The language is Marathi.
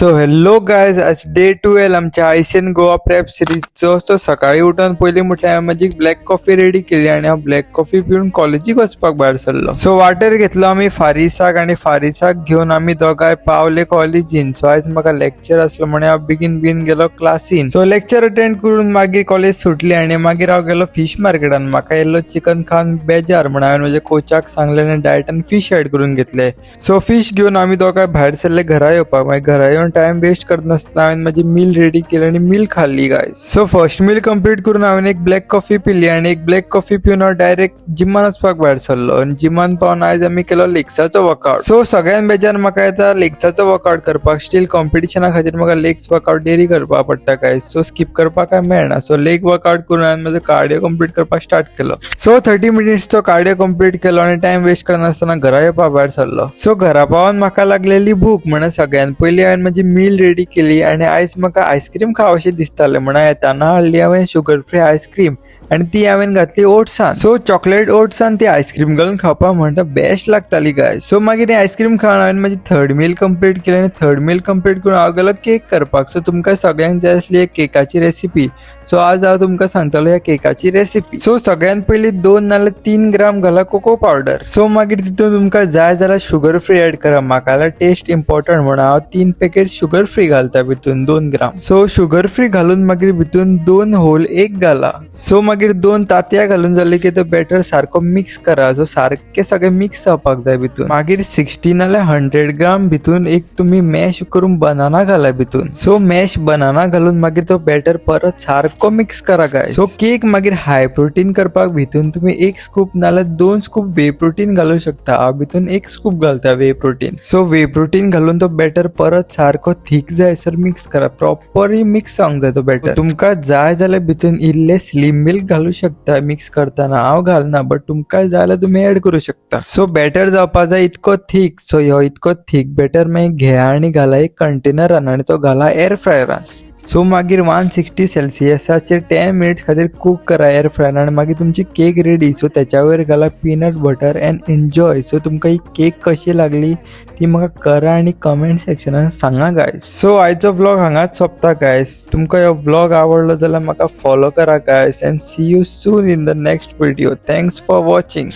सो हॅलो गायज, आज डे 12 आमच्या आयसीएन गोवा प्रेप सिरीजचो. सो सकाळी उठून पयलीं म्हटल्यार हांवें माझी ब्लॅक कॉफी रेडी केली आनी हांव ब्लॅक कॉफी पिवन कॉलेजीक वचपाक भायर सरलो. सो वाटेर घेतलो आमी फारिसाक आनी फारिसाक घेवन आमी दोगांय पावले कॉलेजीन. सो आयज म्हाका लेक्चर आसलो म्हणून हांव बेगीन गेलो क्लासीन. सो लेक्चर अटेंड करून मागीर कॉलेज सुटली आनी मागीर हांव गेलो फिश मार्केटान. म्हाका येल्लो चिकन खावन बेजार म्हणून हांवें म्हज्या कोचाक सांगलें आनी डायटान फिश ऍड करून घेतले. सो फिश घेवन आमी दोगांय भायर सरले घरा येवपाक. मागीर घरा येवन टाइम वेस्ट करत नासतना हांवें माझी मील रेडी केली आनी मील खाल्ली guys. So first meal complete करून हांवें एक ब्लॅक कॉफी पिली आनी एक ब्लॅक कॉफी पिवन हांव डायरेक्ट जिमान वचपाक भायर सरलो. आनी जिमान पावन आयज आमी केलो लेग्साचो वर्कआउट. सो सगळ्यान बेजार म्हाका येता लेग्साचो वर्कआउट करपाक. स्टील कॉम्पिटिशना खातीर म्हाका लेग्स वर्कआउट डेली करपाक पडटा गायज. सो स्किप करपाक काय मेळना. सो लेग वर्कआउट करून हांवें म्हजो कार्डिओ कंप्लीट करपाक स्टार्ट केलो. सो 30 मिनिट्सचो कार्डिओ कंप्लीट केलो आनी टाइम वेस्ट करनासतना घरा येवपाक भायर सरलो. सो घरा पावन म्हाका लागलेली भूक म्हणून सगळ्यान पयलीं हांवें म्हजी मील रेडी केली आनी आयज म्हाका आयस्क्रीम खावशें दिसतालें म्हणून येताना हाडली हांवें शुगर फ्री आयस्क्रीम आनी ती हांवें घातली ओट्सान. सो चॉकलेट ओट्सान ती आयस्क्रीम घालून खावपाक म्हणटा बेस्ट लागताली गाय. सो मागीर आयस्क्रीम खावन हांवें म्हजी थर्ड मील कंप्लीट केली आनी थर्ड मील कंप्लीट करून हांव गेलो केक करपाक. सो तुमकां सगळ्यांक जाय आसली एक केकाची रेसिपी. सो आज हांव तुमकां सांगतलो ह्या केकाची रेसिपी. सो सगळ्यान पयलीं 2 नाल्यार 3 ग्राम घाला कोको पावडर. सो मागीर तितून तुमकां जाय जाल्यार शुगर फ्री ऍड करा. म्हाका जाल्यार टेस्ट इम्पॉर्टंट म्हणून हांव 3 पॅकेट शुगर फ्री घालता भितून 2 ग्राम. सो शुगर फ्री घालून मागीर भितून 2 होल एग घाला. सो मागीर 2 तांतयां घालून जाले की तो बॅटर सारको मिक्स करा. सो सारके सगळे मिक्स जावपाक जाय भितून. मागीर 60 नाल्यार 100 ग्राम भितून एक तुम्ही मॅश करून बनाना घाला भितून. सो मॅश बनाना घालून मागीर तो बॅटर परत सारको मिक्स करा गाय. सो केक मागीर हाय प्रोटीन करपाक भितून तुम्ही 1 स्कूप नाल्यार 2 स्कूप वे प्रोटीन घालू शकता. हांव भितून 1 स्कूप घालता वे प्रोटीन. सो वे प्रोटीन घालून तो बॅटर परत सारको थीक जायसर मिक्स करा. प्रॉपरली मिक्स जावंक जाय तो बॅटर. तुमकां जाय जाल्यार भितून इल्ले स्लिम मिल्क घालू शकता मिक्स करताना. हांव घालना बट तुमकां जाय जाल्यार तुमी ऍड करू शकता. सो बॅटर जावपाक जाय इतको थीक. सो ह्यो इतको थीक बॅटर मागीर घेया आनी घाला एक कंटेनरान आनी तो घाला एअर फ्रायरान. सो मागीर 160 सेल्सियसाचेर 10 मिनिट्स खातीर कूक करा एअर फ्रायरान आनी मागीर तुमची केक रेडी. सो त्याच्या वयर घाला peanut butter and enjoy. So तुमकां ही केक कशी लागली ती म्हाका करा आनी कमेंट सेक्शनान सांगा गायज. सो आयचो व्लॉग हांगाच सोंपता गायज. तुमकां ह्यो व्लॉग आवडलो जाल्यार म्हाका फॉलो करा guys and see you soon in the next video. Thanks for watching.